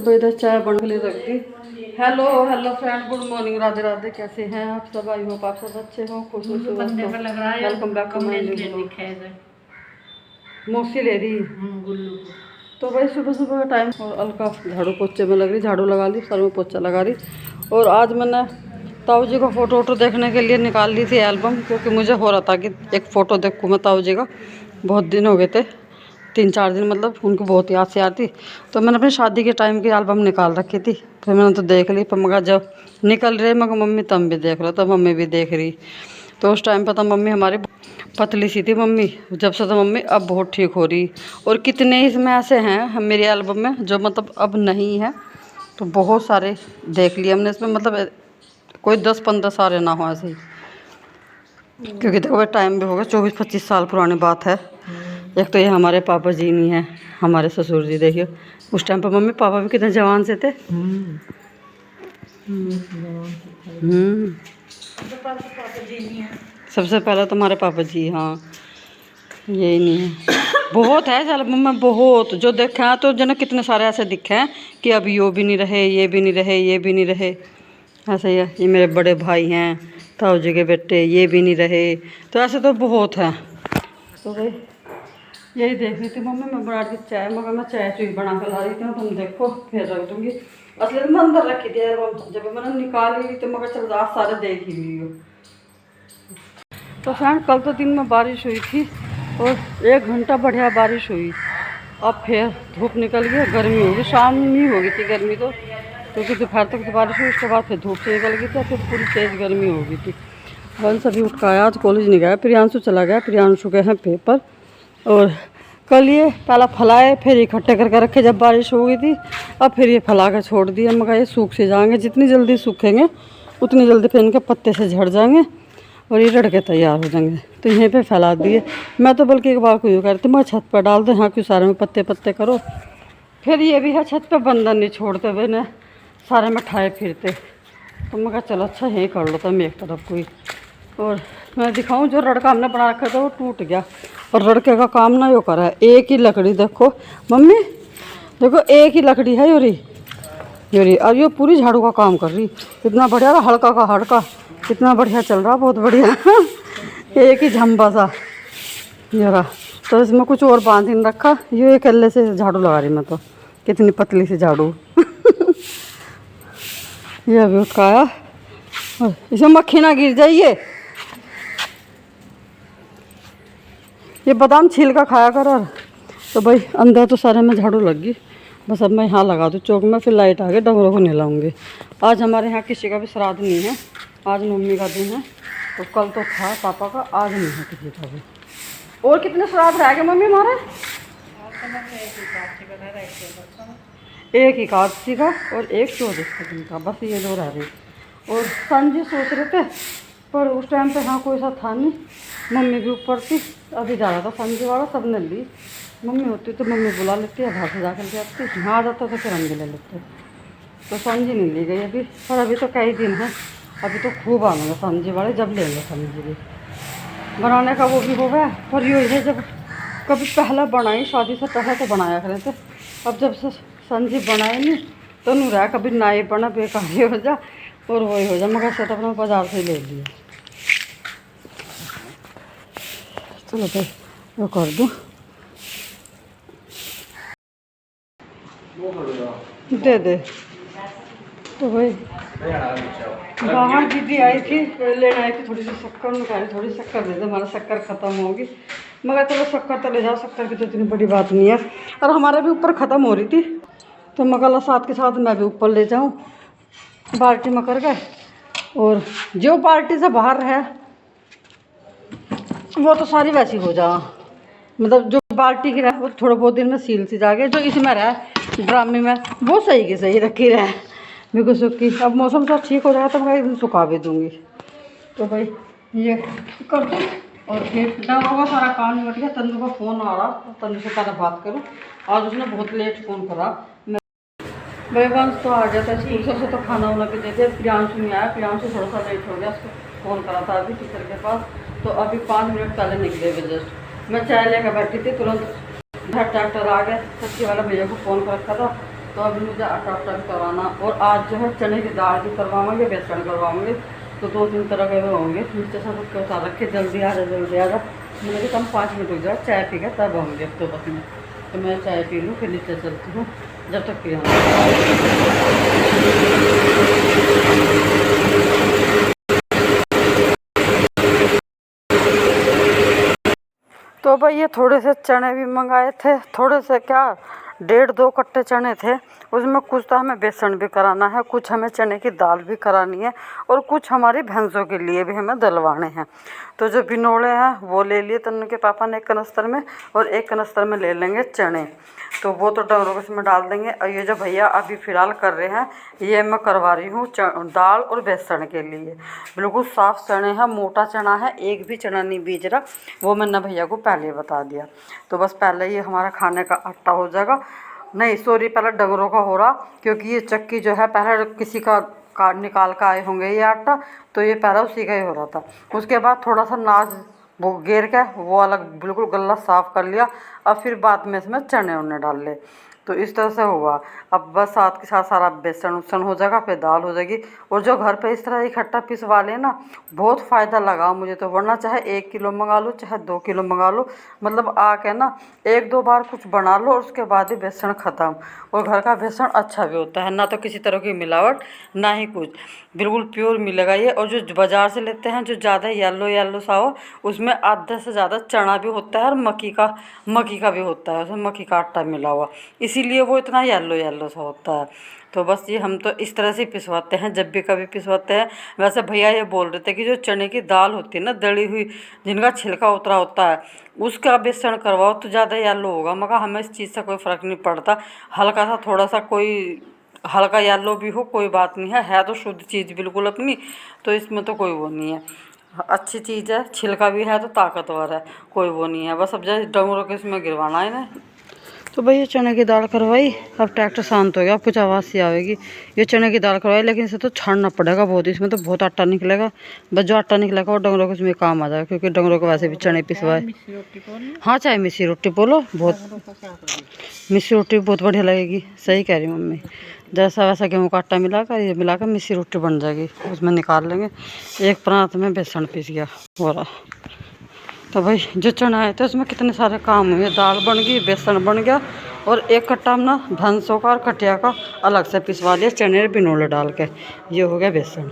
तो इधर चाय बन के लिए रख दी। Hello hello friend, good morning, Radhe Radhe. कैसे हैं आप सब? आई होप आप सब अच्छे हो, खुश हो। Welcome back to my new blog. मौसी ले रही तो भाई सुबह सुबह का टाइम और अलका झाड़ू पोछे में लग रही, झाड़ू लगा ली, सर में पोछा लगा रही। और आज मैंने ताऊ जी का फ़ोटो वोटो देखने के लिए निकाल ली थी एल्बम, क्योंकि मुझे हो रहा था कि एक फ़ोटो देखूँ मैं ताऊ जी का। बहुत दिन हो गए थे, 3-4 दिन, मतलब उनको बहुत याद से आती। तो मैंने अपनी शादी के टाइम की एल्बम निकाल रखी थी, फिर मैंने तो देख ली। पर मगर जब निकल रहे मगर मम्मी तुम भी देख लो, तो मम्मी भी देख रही। तो उस टाइम पर तो मम्मी हमारी पतली सी थी मम्मी, जब से तो मम्मी अब बहुत ठीक हो रही। और कितने इसमें ऐसे हैं हम मेरी एल्बम में जो मतलब अब नहीं है, तो बहुत सारे देख लिए हमने इसमें, मतलब कोई 10-15 सारे ना हो ऐसे ही। क्योंकि देखो टाइम भी होगा, 24-25 साल पुरानी बात है। एक तो ये हमारे पापा जी नहीं है, हमारे ससुर जी देखिए उस टाइम पर मम्मी पापा भी कितने जवान से थे। सबसे पहले तुम्हारे पापा जी, हाँ यही नहीं है। बहुत है चल मम्मा, बहुत जो देखे हैं तो जन कितने सारे ऐसे दिखे हैं कि अब यो भी नहीं रहे, ये भी नहीं रहे, ये भी नहीं रहे। ऐसे ही है, ये मेरे बड़े भाई हैं ताऊ जी के बेटे, ये भी नहीं रहे। तो ऐसे तो बहुत है। तो भाई यही देख रही थी मम्मी, मैं बना रही चाय, मगर मैं चाय चुई बना कर ला रही थी, तुम देखो फिर रख दूँगी। असली में अंदर रखी थी जब मैंने निकाल ली तो मगर चल रात सारे देख ही ली हो। तो फ्रेंड कल तो दिन में बारिश हुई थी और 1 घंटा बढ़िया बारिश हुई। अब फिर धूप निकल गई, गर्मी होगी, शाम ही हो गई थी गर्मी तो, क्योंकि दोपहर तक तो बारिश हुई, उसके बाद फिर धूप से निकल गई थी, फिर पूरी तेज़ गर्मी हो गई थी। वंश अभी उठ कर आया, आज कॉलेज नहीं गया, प्रियांशु चला गया, प्रियांशु के हैं पेपर। और कल ये पहला फैलाए फिर इकट्ठे करके रखे जब बारिश हो गई थी, अब फिर ये फैला कर छोड़ दिया। मगर ये सूख से जाएंगे, जितनी जल्दी सूखेंगे उतनी जल्दी फिर इनके पत्ते से झड़ जाएंगे और ये लड़के तैयार हो जाएंगे। तो यहीं पे फैला दिए। मैं तो बल्कि एक बार को यूँ करती, मैं छत पर डाल दूँ, हाँ क्यों सारे में पत्ते पत्ते करो। फिर ये भी है छत पे बंधन नहीं छोड़ते हुए न, सारे में ठाए फिरते। तो मैं कहा चलो अच्छा यहीं कर लो, तो मैं एक तरफ कोई। और मैं दिखाऊं जो लड़का हमने बना रखा था वो टूट गया, और लड़के का काम ना यो करा है। एक ही लकड़ी देखो मम्मी, देखो एक ही लकड़ी है योरी योरी, अब ये पूरी झाड़ू का काम कर रही। इतना बढ़िया रहा, हल्का का हल्का कितना बढ़िया चल रहा, बहुत बढ़िया। एक ही झम्बा सा जरा, तो इसमें कुछ और बांध नहीं रखा, ये अकेले से झाड़ू लगा रही मैं तो, कितनी पतली सी झाड़ू। ये अभी उठकाया, इसमें मक्खी ना गिर जाइए। ये बादाम छील का खाया कर। और तो भाई अंदर तो सारे में झाड़ू लग गई, बस अब मैं यहाँ लगा दूँ चौक में, फिर लाइट आ गई, डंगरों को नहलाऊंगी। आज हमारे यहाँ किसी का भी श्राद्ध नहीं है, आज मम्मी का दिन है। तो कल तो था पापा का, आज नहीं है किसी का भी। और कितने श्राद्ध रह गए मम्मी हमारे? एक एकादशी का और एक 14 दिन का, बस ये 2 रह रही। और संजी सोच रहे थे, पर उस टाइम पे हाँ कोई सा था नहीं, मम्मी भी ऊपर थी। अभी जा रहा था संजी वाला, सब ने ली। मम्मी होती तो मम्मी बुला लेती है, घर से जा कर के आती, यहाँ आ जाता तो फिर हम भी ले लेते। तो संजी नहीं ली गई अभी, पर अभी तो कई दिन है, अभी तो खूब आएंगे संजी वाले, जब लेंगे संजी भी। बनाने का वो भी हो गया, पर ये है जब कभी पहला बनाई शादी से पहले तो बनाया करे थे, अब जब से संजी बनाए नहीं तो नहीं रहा, कभी नाई बना बेकार हो जा और वही हो जा। मगर से तो अपना बाजार से ले लिया। चलो भाई वो कर दूँ, दे दे। तो भाई बाहर दीदी आई थी, लेने आई थी थोड़ी सी शक्कर, निकाली थोड़ी शक्कर दे दे, हमारा शक्कर ख़त्म होगी। मगर चलो शक्कर तो ले जाओ, शक्कर की तो इतनी बड़ी बात नहीं है। और हमारे भी ऊपर ख़त्म हो रही थी, तो मगर साथ के साथ मैं भी ऊपर ले जाऊँ बाल्टी में कर गए। और जो बाल्टी से बाहर है वो तो सारी वैसी हो जा, मतलब जो बाल्टी की रहा वो थोड़ा बहुत दिन में सील सी जाएगी, जो इसमें रहा ड्रामे में वो सही की सही रखी रहे बिल्कुल सूखी। अब मौसम सब ठीक हो जाएगा तो मैं एकदम सुखा भी दूँगी। तो भाई ये कर दूँ और फिर डंगरों का सारा काम निपट गया। तन्नू का फ़ोन आ रहा, तन्नू से पहले बात करूँ, आज उसने बहुत लेट फ़ोन करा। भाई वंश तो आ गया था स्कूल से, तो खाना वाना भी दे दिया। प्रियांशु नहीं आया, प्रियांशु थोड़ा सा लेट हो गया, उसको फ़ोन करा था अभी टीचर के पास, तो अभी 5 मिनट पहले निकले हुए जस्ट। मैं चाय लेकर बैठी थी, तुरंत घर ट्रैक्टर आ गया, सब्जी वाला भैया को फ़ोन कर रखा था, तो अभी मुझे आटा वाटा भी करवाना, और आज जो है चने की दाल भी करवाएंगे, बेसन करवाएंगे। तो 2-3 तरह के वो होंगे। नीचे सब उसके उतार रख के जल्दी आ जा जल्दी आ जा। मैंने कहा कम 5 मिनट हो जाए, चाय पी के तब होंगे तो बस में। तो मैं चाय पी लूँ फिर नीचे चलती हूँ, जब तक पी। तो भाई ये थोड़े से चने भी मंगाए थे, थोड़े से क्या 1.5-2 कट्टे चने थे। उसमें कुछ तो हमें बेसन भी कराना है, कुछ हमें चने की दाल भी करानी है, और कुछ हमारी भैंसों के लिए भी हमें दलवाने हैं। तो जो बिनोले हैं वो ले लिए तन्नू के पापा ने एक कनस्तर में, और एक कनस्तर में ले लेंगे चने। तो वो तो डंगरों के इसमें डाल देंगे। और ये जो भैया अभी फ़िलहाल कर रहे हैं, ये मैं करवा रही हूँ दाल और बेसन के लिए। बिल्कुल साफ़ चने हैं, मोटा चना है, एक भी चना नहीं बीज रहा। वो मैंने भैया को पहले बता दिया। तो बस पहले ये हमारा खाने का आटा हो जाएगा। नहीं सॉरी, पहले डंगरों का हो रहा, क्योंकि ये चक्की जो है पहले किसी का कार्ड निकाल कर आए होंगे ये आटा, तो ये पहले उसी का ही हो रहा था। उसके बाद थोड़ा सा नाज वो गेर के वो अलग बिल्कुल गला साफ़ कर लिया। अब फिर बाद में इसमें चने उन्ने डाल ले। तो इस तरह से हुआ। अब बस साथ के साथ सारा बेसन उसन हो जाएगा, फिर दाल हो जाएगी। और जो घर पे इस तरह इकट्ठा पिसवा ले ना, बहुत फ़ायदा लगा मुझे तो। वरना चाहे 1 किलो मंगा लो, चाहे 2 किलो मंगा लो, मतलब आके ना 1-2 बार कुछ बना लो और उसके बाद ही बेसन ख़त्म। और घर का बेसन अच्छा भी होता है, ना तो किसी तरह की मिलावट ना ही कुछ, बिल्कुल प्योर मिलेगा ये। और जो बाज़ार से लेते हैं जो ज़्यादा येलो येलो सा हो, उसमें आधे से ज़्यादा चना भी होता है और मक्की का भी होता है, उसमें मक्की का आटा मिला हुआ, इसीलिए वो इतना येलो येलो सा होता है। तो बस ये हम तो इस तरह से पिसवाते हैं जब भी कभी पिसवाते हैं। वैसे भैया ये बोल रहे थे कि जो चने की दाल होती है ना, दड़ी हुई, जिनका छिलका उतरा होता है, उसका बेसन करवाओ तो ज़्यादा येलो होगा। मगर हमें इस चीज़ से कोई फ़र्क नहीं पड़ता, हल्का सा थोड़ा सा कोई हल्का येलो भी हो कोई बात नहीं है तो शुद्ध चीज़ बिल्कुल अपनी। तो इसमें तो कोई वो नहीं है, अच्छी चीज़ है, छिलका भी है तो ताकतवर है, कोई वो नहीं है। बस अब जैसे डंगरों के इसमें गिरवाना है ना। तो भाई ये चने की दाल करवाई, अब ट्रैक्टर शांत हो गया, अब कुछ आवाज़ सी आएगी। ये चने की दाल करवाई, लेकिन इसे तो छानना पड़ेगा बहुत, इसमें तो बहुत आटा निकलेगा। बस जो आटा निकलेगा वो डंगरों को इसमें काम आ जाएगा, क्योंकि डंगरों को वैसे भी चने पिसवाए। हाँ चाहे मिस्सी रोटी बोलो, बहुत मिस्सी रोटी बहुत बढ़िया लगेगी। सही कह रही मम्मी, जैसा वैसा गेहूँ का आटा मिलाकर ये मिलाकर मिस्सी रोटी बन जाएगी, उसमें निकाल लेंगे। एक प्रांत में बेसन पीस गया हो रहा। तो भाई जो चना है तो उसमें कितने सारे काम हुए, दाल बन गई, बेसन बन गया, और एक कट्टा ना भैंसों का और कटिया का अलग से पिसवा लिया चने बिनोले डाल के। ये हो गया बेसन।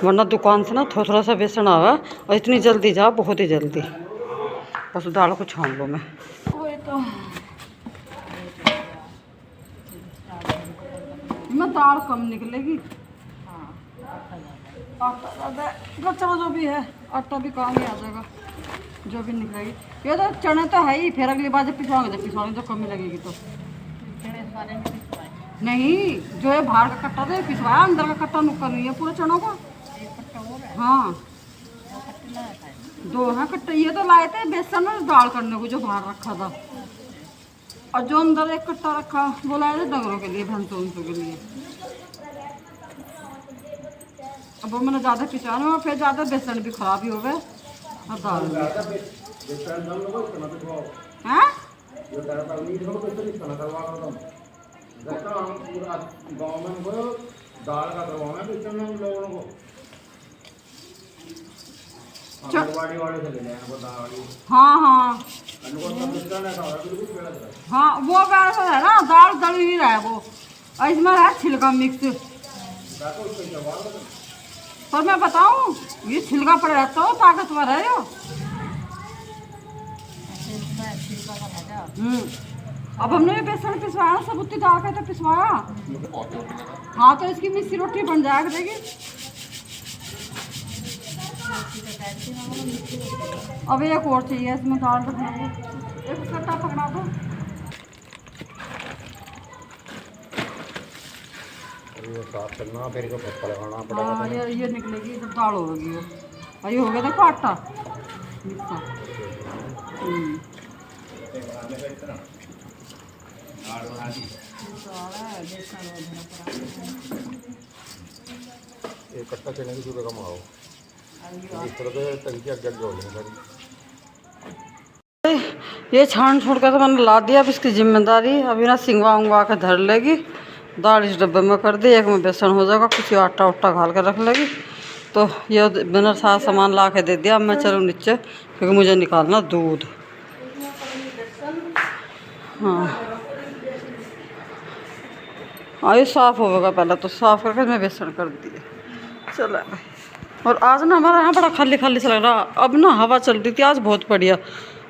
वरना दुकान से ना थोड़ा थोड़ा सा बेसन आवा, और इतनी जल्दी जाओ, बहुत ही जल्दी। बस दाल को छान लो। मैं दाल कम निकलेगी, आटा ज़्यादा, कच्चा जो भी है आटा भी काम ही आ जाएगा, जो भी निकलेगी। ये तो चने तो है ही, फिर अगली बार जब पिसवाएंगे तो कमी लगेगी। तो नहीं, जो है बाहर का कट्टा तो पिसवाया, अंदर का कट्टा नुक्कर नहीं है पूरे चनों का। हाँ 2 है कट्टे, ये तो लाए थे बेसन और दाल करने को जो बाहर रखा था, और जो अंदर एक कट्टा रखा वो लाए थे डंगरों के लिए, भैंसों के लिए। अब वो मैंने ज़्यादा पिसवाना और फिर ज़्यादा बेसन भी खराब ही हो गए और दाल भी। हाँ हाँ हाँ हाँ, वो वैसा है ना, दाल दली ही रहा है वो, और इसमें है छिलका मिक्स। पर मैं बताऊं, ये छिलका पड़ रहता हो ताकतवर है यो। अब हमने ये बेसन पिसवाया, सबूती दाल का तो पिसवाया। हाँ तो इसकी मिस्सी रोटी बन जाएगा, देखिए। अब एक और चाहिए इसमें दाल रखने को, एक कट्टा पकड़ा दो। साफ करना, फिर इसको फटका लगाना पड़ेगा। हाँ ये निकलेगी जब दाल होगी। और ये हो गया देखो आटा मिक्सा। एक कट्टा चने की सूखे का माओ, इस तरह से तरीके आगे आगे हो जाएंगे। ये छान छोड़ कर तो मैंने ला दिया। अब इसकी जिम्मेदारी अभी ना सिंगवा उंगवा के धर लेगी। दाल इस डब्बे में कर दी, एक में बेसन हो जाएगा, कुछ आटा उट्टा घाल कर रख लेगी। तो ये मैंने सारा सामान ला के दे दिया। अब मैं चलूँ नीचे क्योंकि मुझे निकालना दूध। हाँ ये साफ़ होगा, पहले तो साफ़ करके मैं बेसन कर दिए। चलो भाई। और आज ना हमारा यहाँ बड़ा खाली खाली सा लग रहा। अब ना हवा चल रही थी आज बहुत बढ़िया,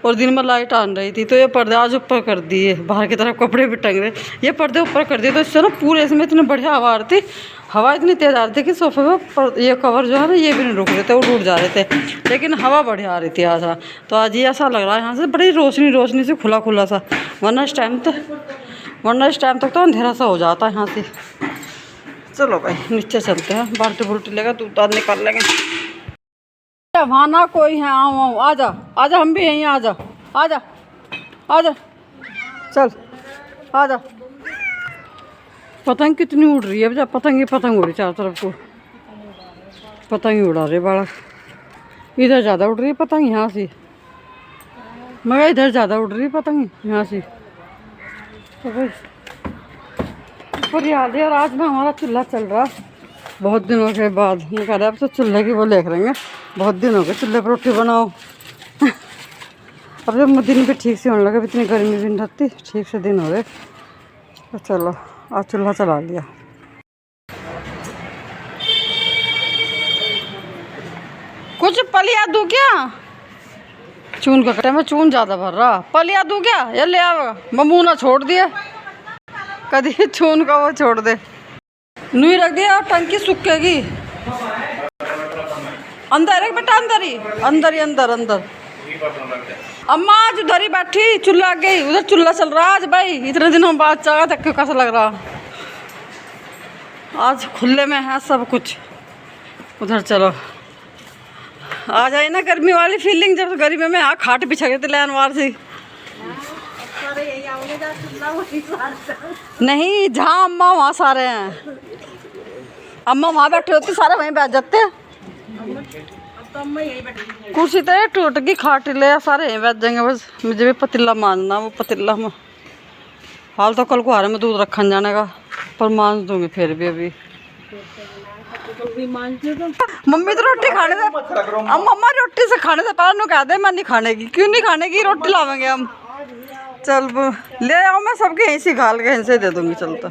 और दिन में लाइट आन रही थी। तो ये पर्दे आज ऊपर कर दिए, बाहर की तरफ कपड़े भी टंग रहे, ये पर्दे ऊपर कर दिए। तो इससे ना पूरे इसमें इतनी बढ़िया हवा आ रही थी। हवा इतनी तेज़ आ रही थी कि सोफे पर ये कवर जो है ना ये भी नहीं रुक रहे थे, वो टूट जा रहे थे। लेकिन हवा बढ़िया आ रही थी आज। तो आज ये ऐसा लग रहा है यहाँ से बड़ी रोशनी रोशनी से खुला खुला सा। वरना इस टाइम तक तो अंधेरा सा हो जाता है यहाँ से। चलो भाई नीचे चलते हैं, बाल्टी बुल्टी लेगा दूध दाद निकाल लेंगे। वहाँ ना कोई है, आओ आजा आजा, हम भी यहीं आजा आजा आजा, चल आजा। पतंग कितनी उड़ रही है, अब पतंग ही पतंग उड़ रही चारों तरफ को, पतंग ही उड़ा रहे बालक। इधर ज़्यादा उड़ रही है पतंग यहाँ से, मगर इधर ज़्यादा उड़ रही है पतंग यहाँ से। तो भाई ऊपर याद है। और आज ना हमारा चूल्हा चल रहा बहुत दिनों के बाद। मैं कह रहा अब तो चूल्हे की वो देख लेंगे, बहुत दिन हो गए चूल्हे पर रोटी बनाओ। अब जब दिन भी ठीक से होने लगे, इतनी गर्मी भी नहीं रहती, ठीक से दिन हो गए। तो चलो आज चूल्हा चला लिया। कुछ पलिया दूँ क्या? चून का कटे में चून ज़्यादा भर रहा, पलिया दूँ क्या? ये ले आवेगा, ममूना छोड़ दिया कभी चून का वो छोड़ दे। नुई रख दिया, टंकी सूखेगी। अंदर है बेटा, अंदर ही अंदर अंदर। अम्मा आज उधर ही बैठी, चूल्हा आ गई, उधर चूल्हा चल रहा आज। भाई इतने दिनों बाद चाह तक कैसा लग रहा, आज खुले में है सब कुछ। उधर चलो आ जाए ना गर्मी वाली फीलिंग, जब गर्मी में यहाँ खाट बिछा गए थे लैनवार से। नहीं जहाँ अम्मा वहाँ सारे हैं, अम्मा वहाँ बैठे होते सारे वहीं बैठ जाते हैं। कुर्सी तो टूट गई, खाट ले सारे यहीं बैठ जाएंगे। बस मुझे भी पतीला मांजना, वो पतीला में हाल तो कल को हारे में दूध रखन जाने का, पर मांज दूंगी फिर भी। अभी मम्मी तो रोटी खाने दे, अब मम्मा रोटी से खाने से पहले कह दे मैं नहीं खाने की। क्यों नहीं खाने की? रोटी लावेंगे हम। चल ले आओ, मैं सबके यहीं से घाल के यहीं से दे दूंगी। चलता